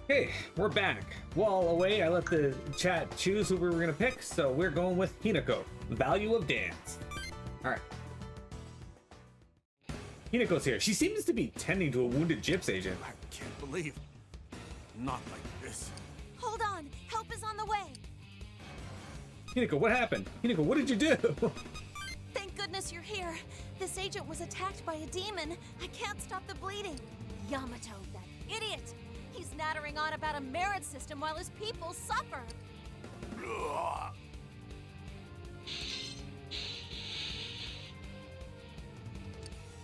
Hey, we're back. While away, I let the chat choose who we were gonna pick, so we're going with Hinako, Value of Dance. Alright. Hinako's here. She seems to be tending to a wounded Gyps agent. I can't believe. Not like this. Hold on, help is on the way. Hinako, what happened? Hinako, what did you do? Thank goodness you're here. This agent was attacked by a demon. I can't stop the bleeding. Yamato, that idiot. He's nattering on about a merit system while his people suffer. Ugh.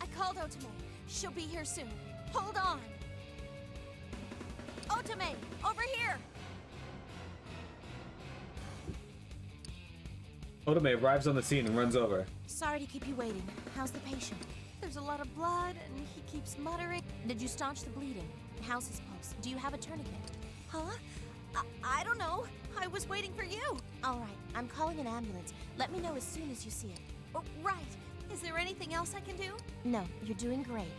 I called Otome. She'll be here soon. Hold on. Otome, over here. Otome arrives on the scene and runs over. Sorry to keep you waiting. How's the patient? There's a lot of blood, and he keeps muttering. Did you staunch the bleeding? How's his pulse? Do you have a tourniquet? Huh? I don't know. I was waiting for you. All right, I'm calling an ambulance. Let me know as soon as you see it. Oh, right. Is there anything else I can do? No, you're doing great.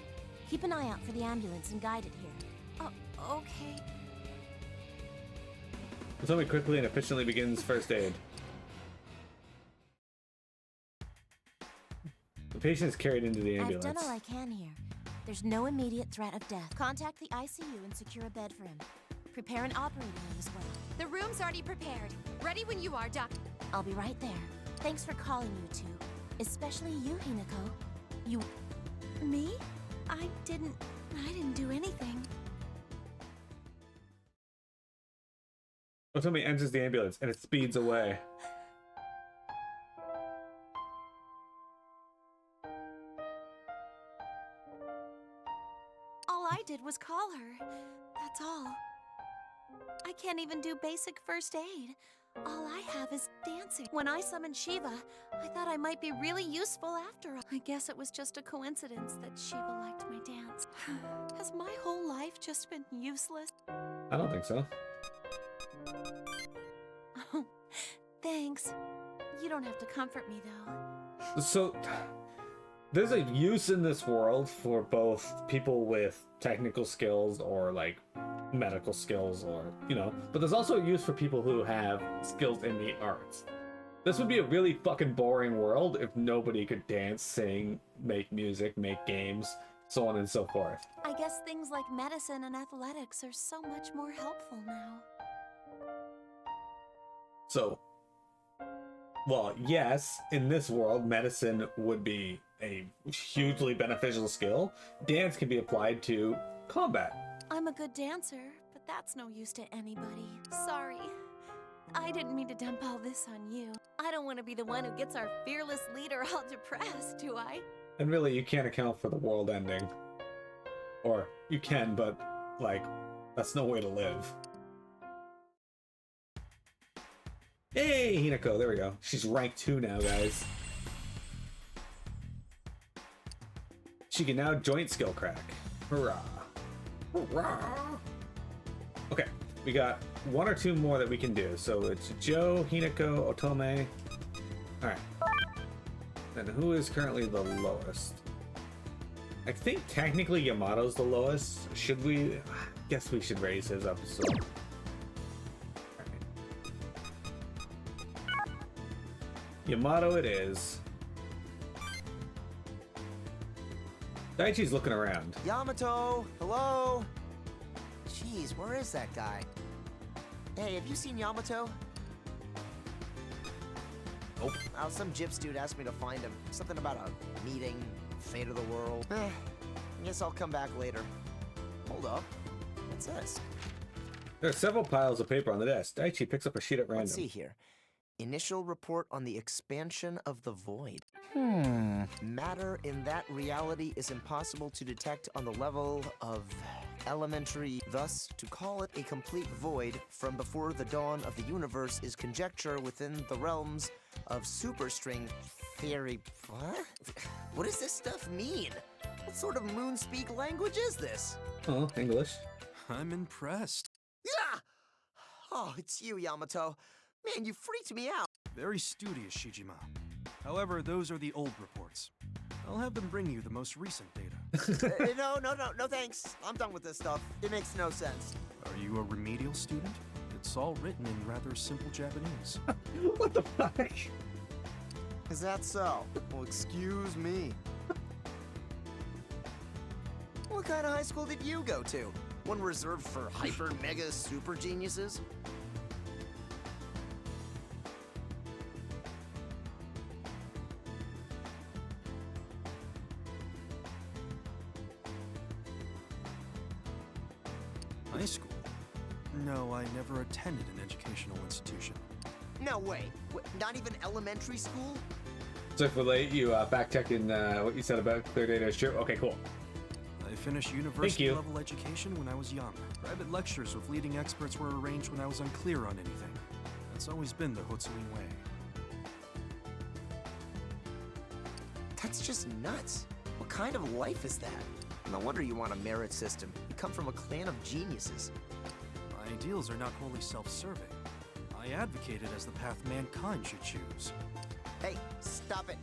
Keep an eye out for the ambulance and guide it here. Oh, okay. Otome quickly and efficiently begins first aid. The patient is carried into the ambulance. I've done all I can here. There's no immediate threat of death. Contact the ICU and secure a bed for him. Prepare an operating room as well. The room's already prepared. Ready when you are, Doc. I'll be right there. Thanks for calling, you two. Especially you, Hinako. You... Me? I didn't do anything. Otome enters the ambulance and it speeds away. All I did was call her. That's all. I can't even do basic first aid. All I have is dancing. When I summoned Shiva, I thought I might be really useful after all. I guess it was just a coincidence that Shiva liked my dance. Has my whole life just been useless? I don't think so. Oh, thanks. You don't have to comfort me, though. So, there's a use in this world for both people with technical skills or like medical skills or, you know, but there's also a use for people who have skills in the arts. This would be a really fucking boring world if nobody could dance, sing, make music, make games, so on and so forth. I guess things like medicine and athletics are so much more helpful now. So, well, yes, in this world, medicine would be a hugely beneficial skill. Dance can be applied to combat. I'm a good dancer, but that's no use to anybody. Sorry. I didn't mean to dump all this on you. I don't want to be the one who gets our fearless leader all depressed, do I? And really, you can't account for the world ending. Or, you can, but, like, that's no way to live. Hey, Hinako, there we go. She's rank 2 now, guys. She can now joint skill crack. Hurrah. Hurrah. Okay, we got 1 or 2 more that we can do. So it's Joe, Hinako, Otome. Alright. And who is currently the lowest? I think technically Yamato's the lowest. Should we? I guess we should raise his up so. Yamato it is. Daichi's looking around. Yamato, hello? Jeez, where is that guy? Hey, have you seen Yamato? Nope. Some gyps dude asked me to find him. Something about a meeting, fate of the world. I guess I'll come back later. Hold up. What's this? There are several piles of paper on the desk. Daichi picks up a sheet at random. Let's see here. Initial report on the expansion of the void. Matter in that reality is impossible to detect on the level of elementary. Thus, to call it a complete void from before the dawn of the universe is conjecture within the realms of superstring theory. What? What does this stuff mean? What sort of moon-speak language is this? Oh, English. I'm impressed. Yeah! Oh, it's you, Yamato. Man, you freaked me out. Very studious, Shijima. However, those are the old reports. I'll have them bring you the most recent data. No, thanks. I'm done with this stuff. It makes no sense. Are you a remedial student? It's all written in rather simple Japanese. What the fuck? Is that so? Well, excuse me. What kind of high school did you go to? One reserved for hyper mega super geniuses? High school? No, I never attended an educational institution. No way. Not even elementary school? So for late, you fact checking what you said about clear data is true. Okay, cool. I finished university level education when I was young. Private lectures with leading experts were arranged when I was unclear on anything. That's always been the Hotsui way. That's just nuts. What kind of life is that? No wonder you want a merit system. You come from a clan of geniuses. My ideals are not wholly self-serving. I advocate it as the path mankind should choose. Hey, stop it.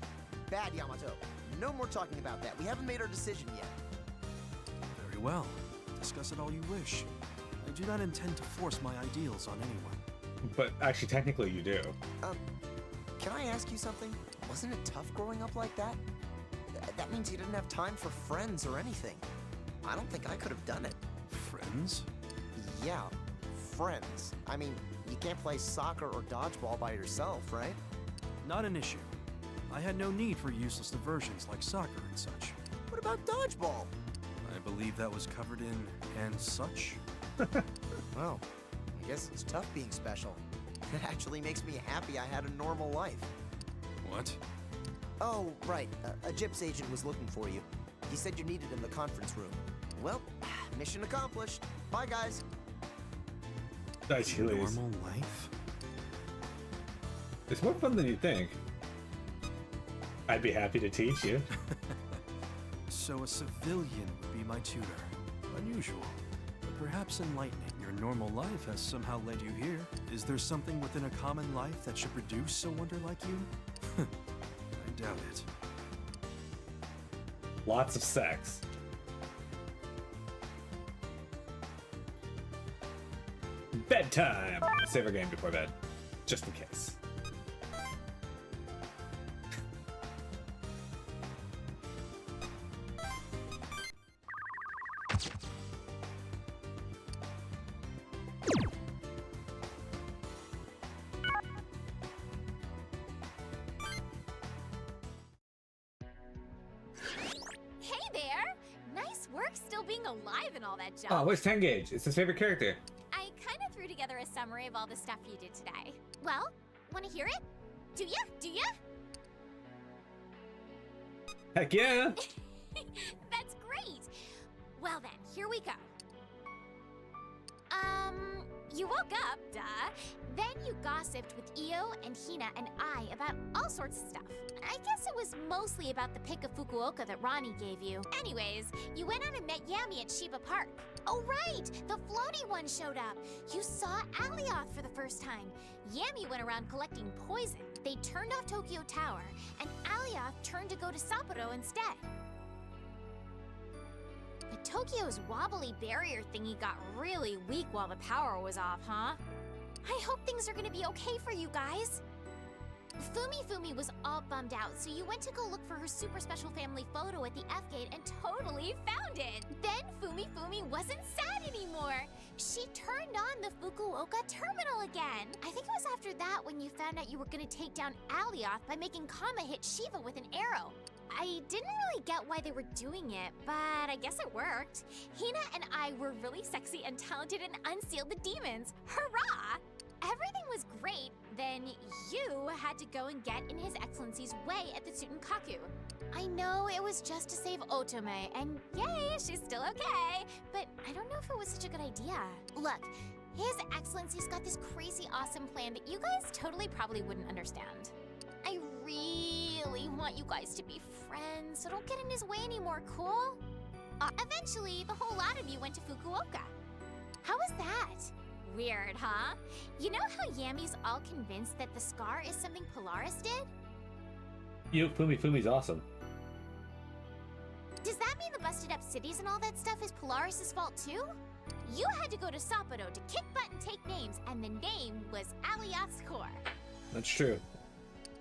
Bad, Yamato. No more talking about that. We haven't made our decision yet. Very well. Discuss it all you wish. I do not intend to force my ideals on anyone. But actually, technically, you do. Can I ask you something? Wasn't it tough growing up like that? That means you didn't have time for friends or anything. I don't think I could have done it. Friends? Yeah, friends. I mean, you can't play soccer or dodgeball by yourself, right? Not an issue. I had no need for useless diversions like soccer and such. What about dodgeball? I believe that was covered in and such. Well, I guess it's tough being special. It actually makes me happy I had a normal life. What? Oh, right. A Gyps agent was looking for you. He said you're needed in the conference room. Well, mission accomplished. Bye, guys. Nice, you lose. Normal life? It's more fun than you think. I'd be happy to teach you. So a civilian would be my tutor. Unusual, but perhaps enlightening. Your normal life has somehow led you here. Is there something within a common life that should produce a wonder like you? I doubt it. Lots of sex. Bedtime! Save our game before bed. Just in case. Hey there! Nice work still being alive and all that junk. Oh, where's Tengage? It's his favorite character. I kind of threw together a summary of all the stuff you did today. Well, want to hear it? Do ya? Do ya? Heck yeah! That's great! Well then, here we go. You woke up, duh. Then you gossiped with Io and Hina and I about all sorts of stuff. I guess it was mostly about the pic of Fukuoka that Ronnie gave you. Anyways, you went out and met Yami at Shiba Park. Oh right, the floaty one showed up. You saw Alioth for the first time. Yami went around collecting poison. They turned off Tokyo Tower, and Alioth turned to go to Sapporo instead. But Tokyo's wobbly barrier thingy got really weak while the power was off, huh? I hope things are gonna be okay for you guys. Fumi was all bummed out, so you went to go look for her super special family photo at the F-gate and totally found it. Then Fumi wasn't sad anymore. She turned on the Fukuoka terminal again. I think it was after that when you found out you were gonna take down Alioth by making Kama hit Shiva with an arrow. I didn't really get why they were doing it, but I guess it worked. Hina and I were really sexy and talented and unsealed the demons. Hurrah! Everything was great, then you had to go and get in His Excellency's way at the Tsutenkaku. I know it was just to save Otome, and yay, she's still okay, but I don't know if it was such a good idea. Look, His Excellency's got this crazy awesome plan that you guys totally probably wouldn't understand. I really want you guys to be friends, so don't get in his way anymore, cool? Eventually, the whole lot of you went to Fukuoka. How was that? Weird, huh? You know how Yami's all convinced that the scar is something Polaris did? Fumi's awesome. Does that mean the busted up cities and all that stuff is Polaris' fault too? You had to go to Sapado to kick butt and take names, and the name was alias Core. That's true.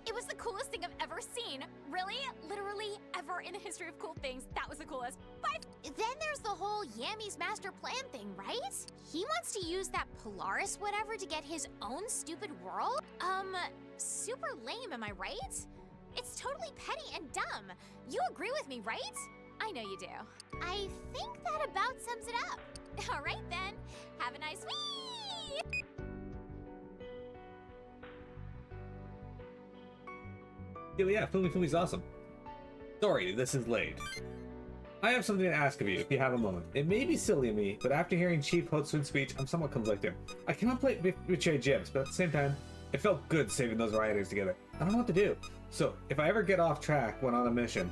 It was the coolest thing I've ever seen. Really, literally, ever in the history of cool things, that was the coolest. But then there's the whole Yammy's master plan thing, right? He wants to use that Polaris whatever to get his own stupid world? Super lame, am I right? It's totally petty and dumb. You agree with me, right? I know you do. I think that about sums it up. All right then, have a nice week! Yeah, Fumi's awesome. Sorry, this is late. I have something to ask of you, if you have a moment. It may be silly of me, but after hearing Chief Hotsun's speech, I'm somewhat conflicted. I cannot betray Jibs, but at the same time, it felt good saving those rioters together. I don't know what to do. So, if I ever get off track when on a mission,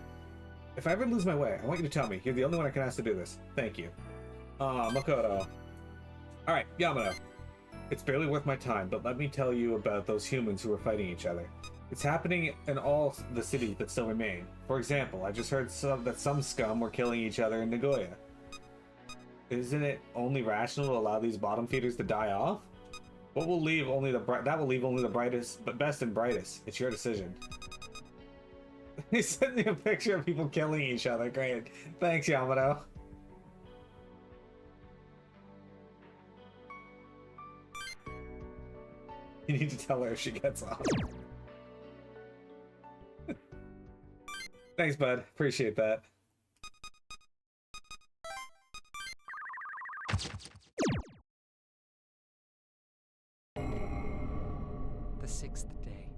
if I ever lose my way, I want you to tell me. You're the only one I can ask to do this. Thank you. Makoto. Alright, Yamato. It's barely worth my time, but let me tell you about those humans who were fighting each other. It's happening in all the cities that still remain. For example, I just heard that some scum were killing each other in Nagoya. Isn't it only rational to allow these bottom feeders to die off? What will leave only the brightest, but best and brightest. It's your decision. He sent me a picture of people killing each other. Great. Thanks, Yamato. You need to tell her if she gets off. Thanks, bud. Appreciate that. The 6th day.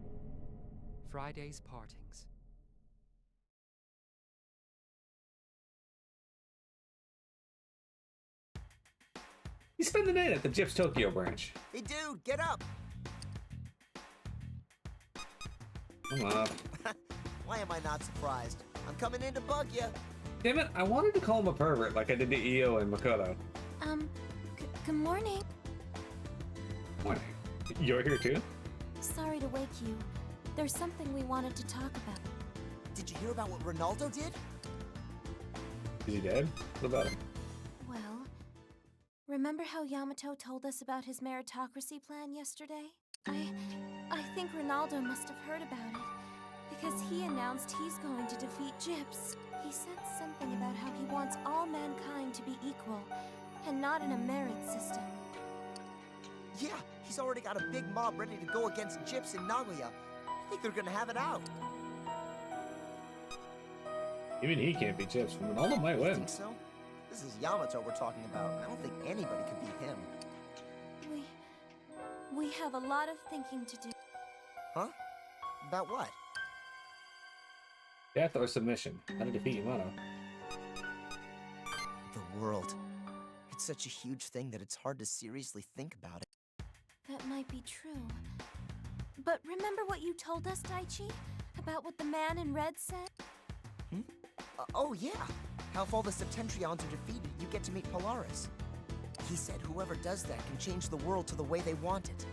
Friday's partings. You spend the night at the Gyps Tokyo branch. Hey, dude, get up! Come on. Why am I not surprised? I'm coming in to bug you. Damn it, I wanted to call him a pervert like I did to Io and Makoto. Good morning. Morning. You're here too? Sorry to wake you. There's something we wanted to talk about. Did you hear about what Ronaldo did? Is he dead? What about him? Well, remember how Yamato told us about his meritocracy plan yesterday? I think Ronaldo must have heard about it, because he announced he's going to defeat Gyps. He said something about how he wants all mankind to be equal, and not in a merit system. Yeah, he's already got a big mob ready to go against Gyps in Nagoya. I think they're gonna have it out. Even he can't beat Gyps. Ronaldo might You win. think so? This is Yamato we're talking about. I don't think anybody can beat him. We have a lot of thinking to do. Huh? About what? Death or submission? How to defeat Yamato? The world. It's such a huge thing that it's hard to seriously think about it. That might be true. But remember what you told us, Daichi? About what the man in red said? Oh yeah! How if all the Septentrions are defeated, you get to meet Polaris. He said whoever does that can change the world to the way they want it.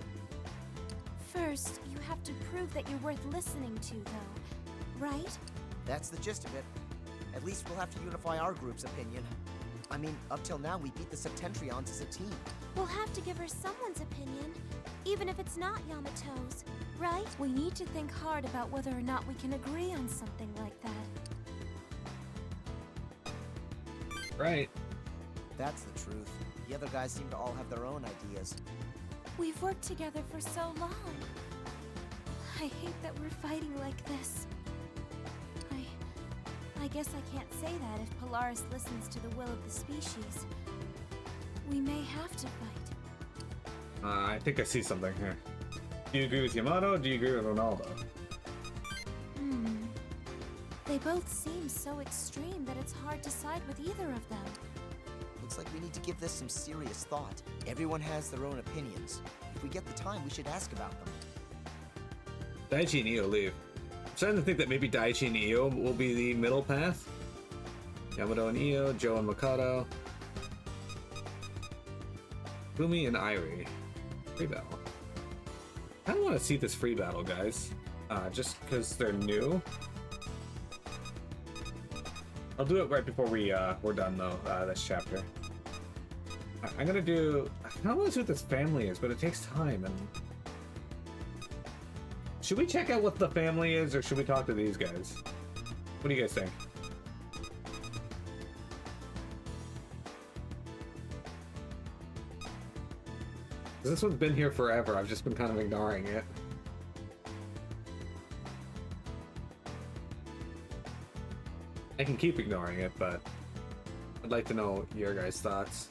First, you have to prove that you're worth listening to, though. Right? That's the gist of it. At least we'll have to unify our group's opinion. I mean, up till now we beat the Septentrions as a team. We'll have to give her someone's opinion, even if it's not Yamato's. Right? We need to think hard about whether or not we can agree on something like that. Right. That's the truth. The other guys seem to all have their own ideas. We've worked together for so long. I hate that we're fighting like this. I guess I can't say that if Polaris listens to the will of the species. We may have to fight. I think I see something here. Do you agree with Yamato or do you agree with Ronaldo? They both seem so extreme that it's hard to side with either of them. Looks like we need to give this some serious thought. Everyone has their own opinions. If we get the time, we should ask about them. Daichi and Io leave. I'm starting to think that maybe Daichi and Io will be the middle path. Yamato and Io, Joe and Makoto. Fumi and Irie. Free battle. I don't want to see this free battle, guys. Just because they're new. I'll do it right before we're done, though, this chapter. Alright. I'm gonna do. I don't know who this family is, but it takes time. And should we check out what the family is, or should we talk to these guys? What do you guys think? This one's been here forever. I've just been kind of ignoring it. I can keep ignoring it, but I'd like to know your guys' thoughts.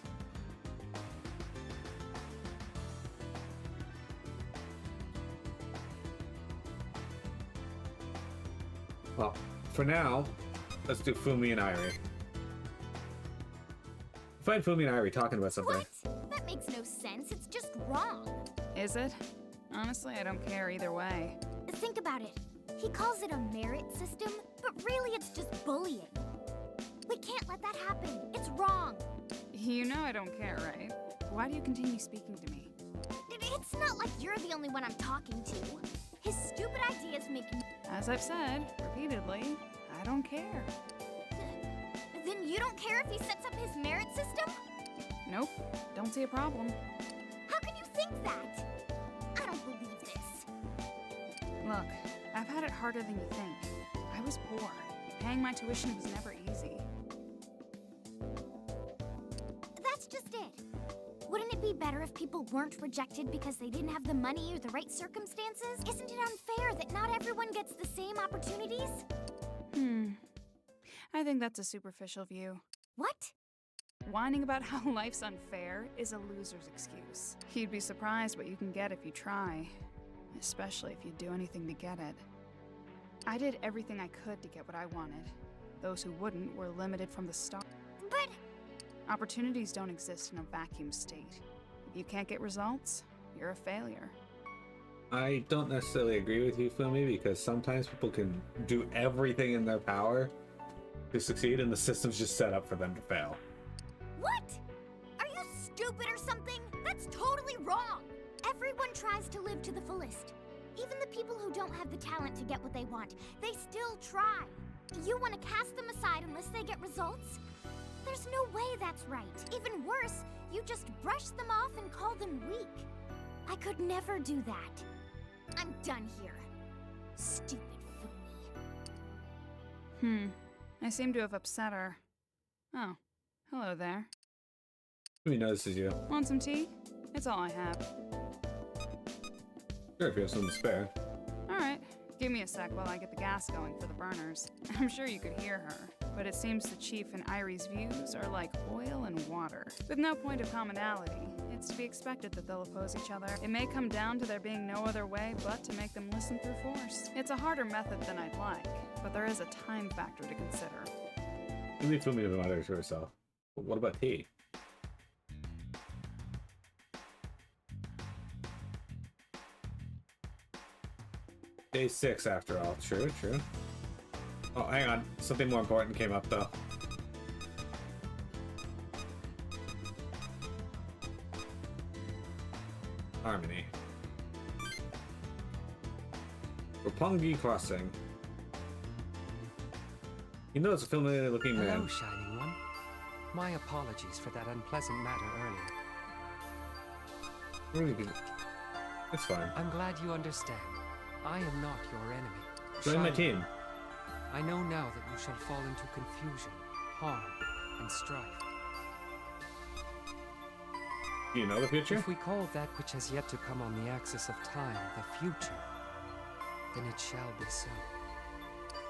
Well, for now, let's do Fumi and Irie. Find Fumi and Irie talking about something. What? That makes no sense. It's just wrong. Is it? Honestly, I don't care either way. Think about it. He calls it a merit system, but really it's just bullying. We can't let that happen. It's wrong. You know I don't care, right? Why do you continue speaking to me? It's not like you're the only one I'm talking to. His stupid ideas make me... As I've said, repeatedly, I don't care. Then you don't care if he sets up his merit system? Nope, don't see a problem. How can you think that? I don't believe this. Look, I've had it harder than you think. I was poor. Paying my tuition was never easy. That's just it. Wouldn't it be better if people weren't rejected because they didn't have the money or the right circumstances? Isn't it unfair that not everyone gets the same opportunities? I think that's a superficial view. What? Whining about how life's unfair is a loser's excuse. You'd be surprised what you can get if you try, especially if you do anything to get it. I did everything I could to get what I wanted. Those who wouldn't were limited from the start. But... Opportunities don't exist in a vacuum state. If you can't get results, you're a failure. I don't necessarily agree with you, Fumi, because sometimes people can do everything in their power to succeed, and the system's just set up for them to fail. What? Are you stupid or something? That's totally wrong! Everyone tries to live to the fullest. Even the people who don't have the talent to get what they want, they still try. You want to cast them aside unless they get results? There's no way that's right. Even worse, you just brush them off and call them weak. I could never do that. I'm done here. Stupid Fumi. I seem to have upset her. Oh, hello there. Fumi notices you. Want some tea? It's all I have. Sure, if you have something to spare. Alright, give me a sec while I get the gas going for the burners. I'm sure you could hear her, but it seems the Chief and Irie's views are like oil and water. With no point of commonality, it's to be expected that they'll oppose each other. It may come down to there being no other way but to make them listen through force. It's a harder method than I'd like, but there is a time factor to consider. You leave Fumi to the mother to herself. But what about tea? Day 6 after all. True, true. Oh, hang on. Something more important came up, though. Harmony. Roppongi Crossing. You know it's a familiar-looking man. Hello, Shining One. My apologies for that unpleasant matter earlier. Really good. It's fine. I'm glad you understand. I am not your enemy. Join my Shining team. One, I know now that you shall fall into confusion, harm, and strife. Do you know the future? If we call that which has yet to come on the axis of time the future, then it shall be so.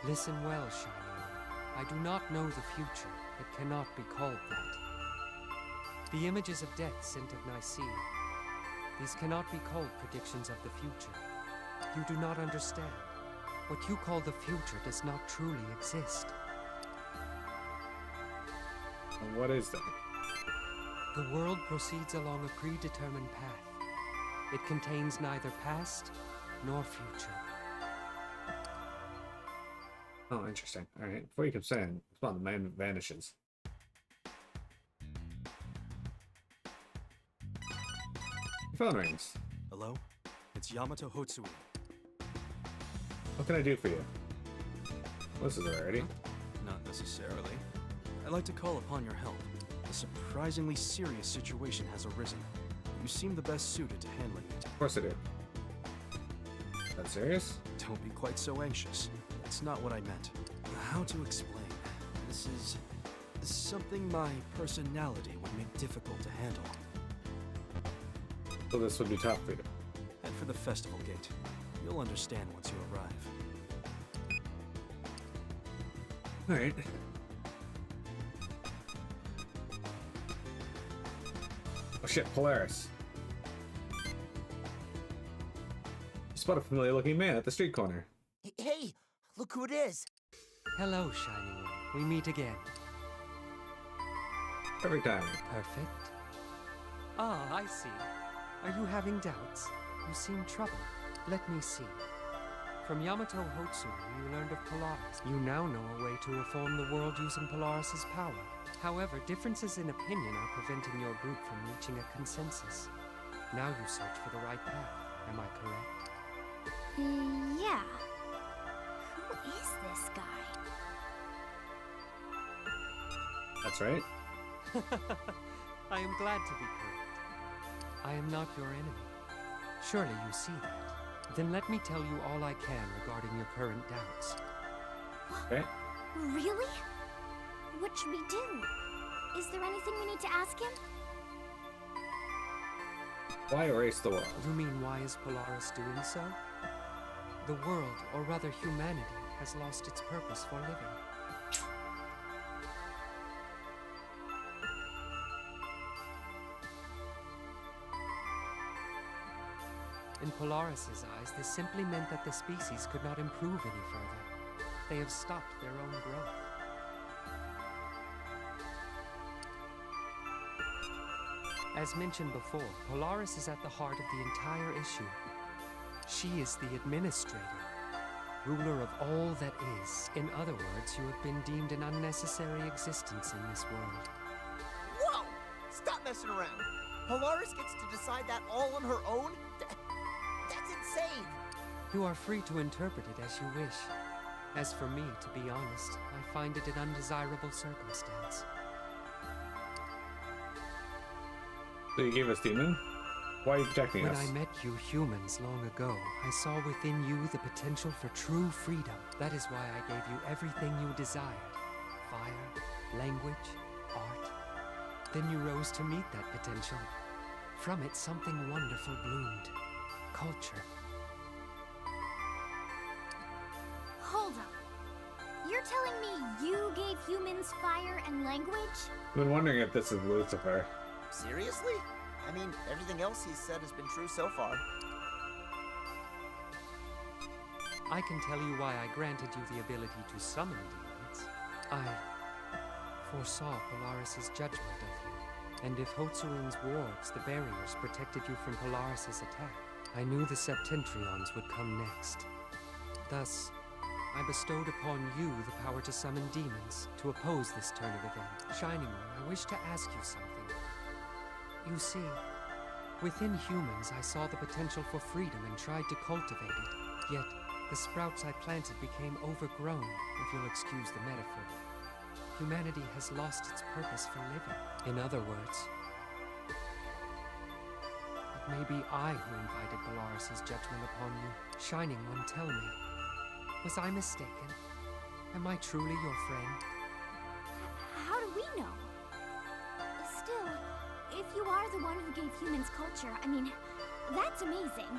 Listen well, Shining One. I do not know the future. It cannot be called that. The images of death sent at Nicaea, these cannot be called predictions of the future. You do not understand. What you call the future does not truly exist. And what is that? The world proceeds along a predetermined path. It contains neither past nor future. Oh, interesting. Alright, before you keep saying, spawn, the man vanishes. Your phone rings. Hello? It's Yamato Hotsui. What can I do for you? Well, this is a rarity. Not necessarily. I'd like to call upon your help. A surprisingly serious situation has arisen. You seem the best suited to handling it. Of course I do. That serious? Don't be quite so anxious. That's not what I meant. How to explain? This is something my personality would make difficult to handle. So this would be tough for you. Head for the festival gate. You'll understand once you arrive. Alright. Oh shit, Polaris. Spot a familiar looking man at the street corner. Hey, look who it is. Hello, Shining One. We meet again. Every time. Perfect. Ah, I see. Are you having doubts? You seem troubled. Let me see. From Yamato Hotsuru, you learned of Polaris. You now know a way to reform the world using Polaris's power. However, differences in opinion are preventing your group from reaching a consensus. Now you search for the right path. Am I correct? Yeah. Who is this guy? That's right. I am glad to be correct. I am not your enemy. Surely you see that. Then let me tell you all I can regarding your current doubts. Okay. Really? What should we do? Is there anything we need to ask him? Why erase the world? You mean why is Polaris doing so? The world, or rather humanity, has lost its purpose for living. In Polaris's eyes, this simply meant that the species could not improve any further. They have stopped their own growth. As mentioned before, Polaris is at the heart of the entire issue. She is the administrator, ruler of all that is. In other words, you have been deemed an unnecessary existence in this world. Whoa! Stop messing around. Polaris gets to decide that all on her own? That's insane! You are free to interpret it as you wish. As for me, to be honest, I find it an undesirable circumstance. So you gave us demon? Why are you protecting When us? I met you humans long ago, I saw within you the potential for true freedom. That is why I gave you everything you desired. Fire, language, art. Then you rose to meet that potential. From it, something wonderful bloomed. Culture. Hold up. You're telling me you gave humans fire and language? I've been wondering if this is Lucifer. Seriously? I mean, everything else he's said has been true so far. I can tell you why I granted you the ability to summon demons. I foresaw Polaris's judgment of you. And if Hotsuin's wards, the barriers, protected you from Polaris's attack, I knew the Septentrions would come next. Thus, I bestowed upon you the power to summon demons to oppose this turn of event. Shining One, I wish to ask you something. You see, within humans I saw the potential for freedom and tried to cultivate it. Yet, the sprouts I planted became overgrown, if you'll excuse the metaphor. Humanity has lost its purpose for living. In other words, it may be I who invited Polaris's judgment upon you. Shining One, tell me, was I mistaken? Am I truly your friend? How do we know? Still, if you are the one who gave humans culture, I mean, that's amazing.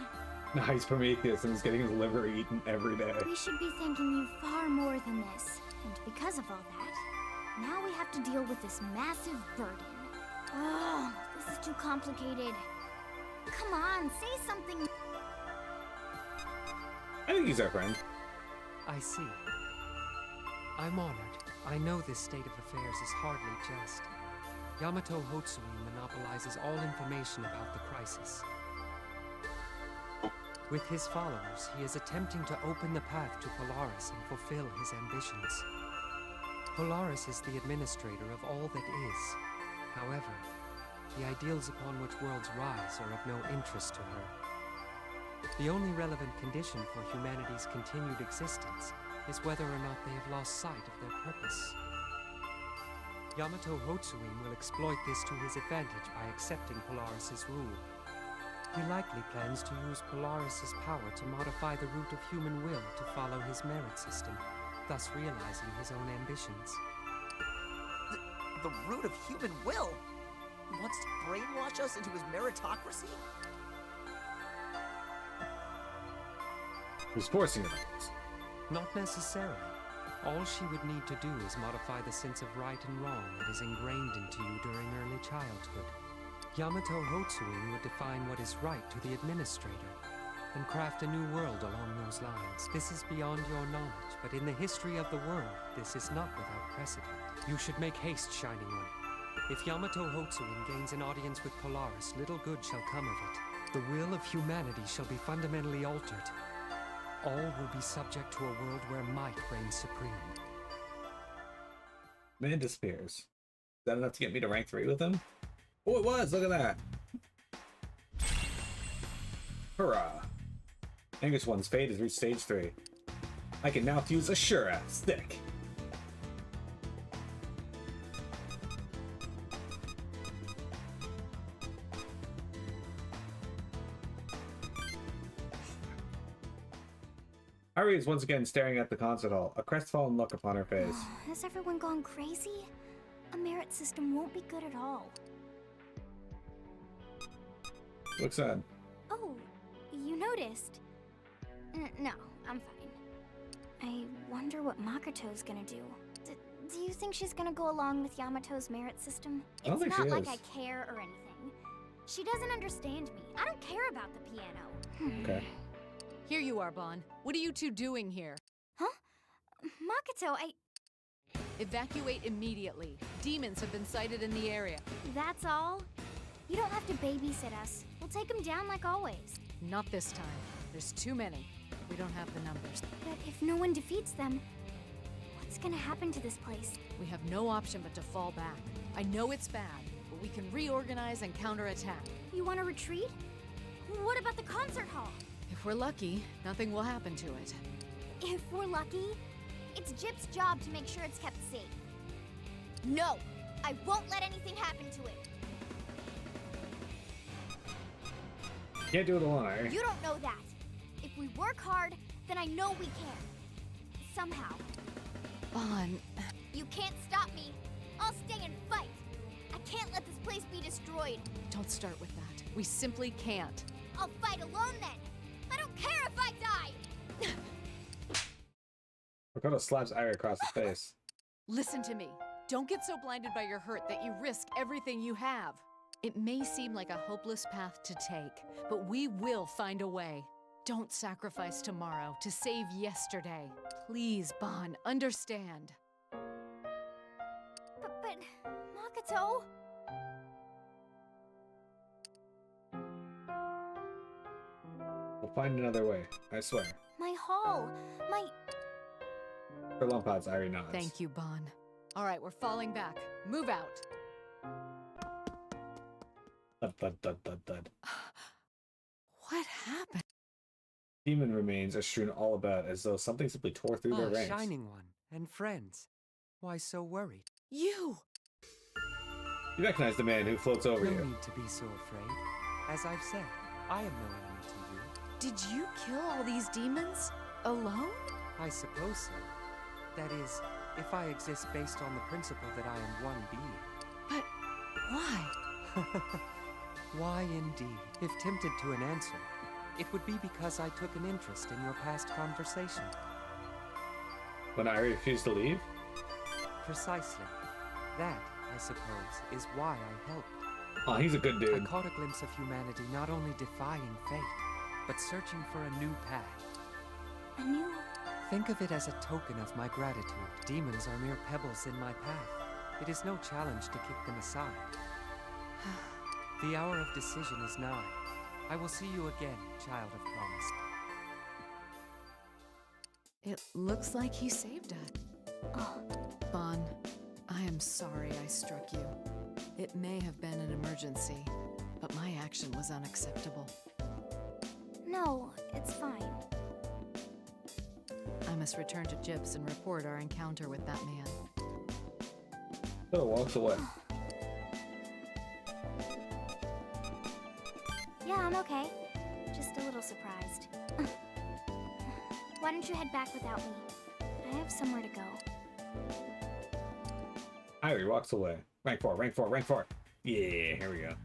Nice Prometheus and he's getting his liver eaten every day. We should be thanking you far more than this. And because of all that, now we have to deal with this massive burden. Oh, this is too complicated. Come on, say something. I think he's our friend. I see. I'm honored. I know this state of affairs is hardly just. Yamato Hotsui monopolizes all information about the crisis. With his followers, he is attempting to open the path to Polaris and fulfill his ambitions. Polaris is the administrator of all that is. However, the ideals upon which worlds rise are of no interest to her. The only relevant condition for humanity's continued existence is whether or not they have lost sight of their purpose. Yamato Hotsuin will exploit this to his advantage by accepting Polaris' rule. He likely plans to use Polaris' power to modify the root of human will to follow his merit system, thus realizing his own ambitions. The root of human will? He wants to brainwash us into his meritocracy? Who's forcing it on us? Not necessarily. All she would need to do is modify the sense of right and wrong that is ingrained into you during early childhood. Yamato Hotsuin would define what is right to the administrator, and craft a new world along those lines. This is beyond your knowledge, but in the history of the world, this is not without precedent. You should make haste, Shining One. If Yamato Hotsuin gains an audience with Polaris, little good shall come of it. The will of humanity shall be fundamentally altered. All will be subject to a world where might reigns supreme. Man disappears. Is that enough to get me to rank 3 with him? Oh, it was! Look at that! Hurrah! Angus One's fate has reached stage 3. I can now fuse a Shura stick! Ari is once again staring at the concert hall, a crestfallen look upon her face. Has everyone gone crazy? A merit system won't be good at all. Looks sad. Oh, you noticed? No, I'm fine. I wonder what Makoto's gonna do. Do you think she's gonna go along with Yamato's merit system? I don't It's think not she like is. I care or anything. She doesn't understand me. I don't care about the piano. Okay. Here you are, Bon. What are you two doing here? Huh? Makoto, Evacuate immediately. Demons have been sighted in the area. that's all? You don't have to babysit us. We'll take them down like always. Not this time. There's too many. We don't have the numbers. But if no one defeats them, what's gonna happen to this place? We have no option but to fall back. I know it's bad, but we can reorganize and counterattack. You wanna retreat? What about the concert hall? If we're lucky, nothing will happen to it. If we're lucky, it's Jip's job to make sure it's kept safe. No, I won't let anything happen to it. Can't do it alone, Ari. You don't know that. If we work hard, then I know we can. Somehow. Bon, You can't stop me. I'll stay and fight. I can't let this place be destroyed. don't start with that. We simply can't. I'll fight alone then. I don't care if I die. Makoto slaps Ari across the face. Listen to me. Don't get so blinded by your hurt that you risk everything you have. It may seem like a hopeless path to take, but we will find a way. Don't sacrifice tomorrow to save yesterday. Please, Bon, understand. But Makoto. We'll find another way, I swear. My hall. For Lumpods, Ari nods. Thank you, Bon. All right, we're falling back. Move out. Thud, thud, thud, thud, thud. What happened? Demon remains are strewn all about as though something simply tore through their ranks. Shining One and friends. Why so worried? You! You recognize the man who floats over No you. need to be so afraid. As I've said, I am no enemy to you. Did you kill all these demons? Alone? I suppose so. That is, if I exist based on the principle that I am one being. But why? Why indeed? If tempted to an answer, it would be because I took an interest in your past conversation. When Ari refused to leave? Precisely. That, I suppose, is why I helped. Oh, he's a good I dude. caught a glimpse of humanity not only defying fate, but searching for a new path. A new. Think of it as a token of my gratitude. Demons are mere pebbles in my path. It is no challenge to kick them aside. The hour of decision is nigh. I will see you again, child of promise. It looks like he saved us. Oh, Bon, I am sorry I struck you. It may have been an emergency, but my action was unacceptable. no, it's fine. I must return to Gyps and report our encounter with that man. Oh, walks away. Yeah, I'm okay. Just a little surprised. Why don't you head back without me? I have somewhere to go. Irie walks away. Rank 4, rank 4, rank 4. Yeah, here we go.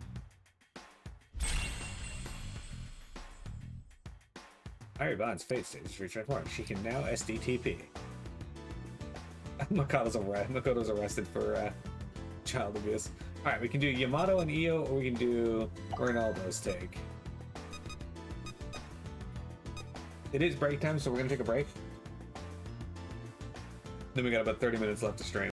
Irie Bond's fate stage is transformed. She can now SDTP. Makoto's arrested for child abuse. Alright, we can do Yamato and Io, or we can do Ronaldo's take. It is break time, so we're gonna take a break. Then we got about 30 minutes left to stream.